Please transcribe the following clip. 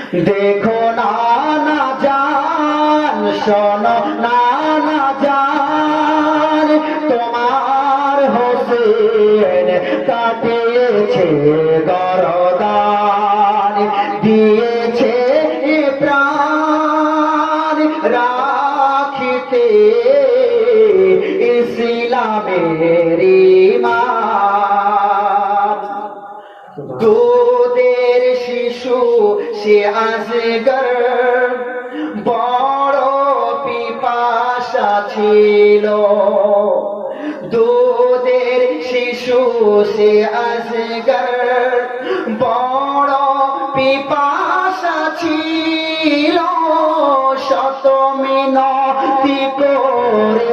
देखो नाना जान शोनो नाना जान তোমার হোসেন কাটিয়েছে গরদান দিয়েছে প্রাণ রাখিতে ইসলামের ঈমান দুধের শিশু সে আজগর বড় পিপাসা ছিল দুধের শিশু সে আজগর বড় পিপাসা ছিল শত মিনতি করে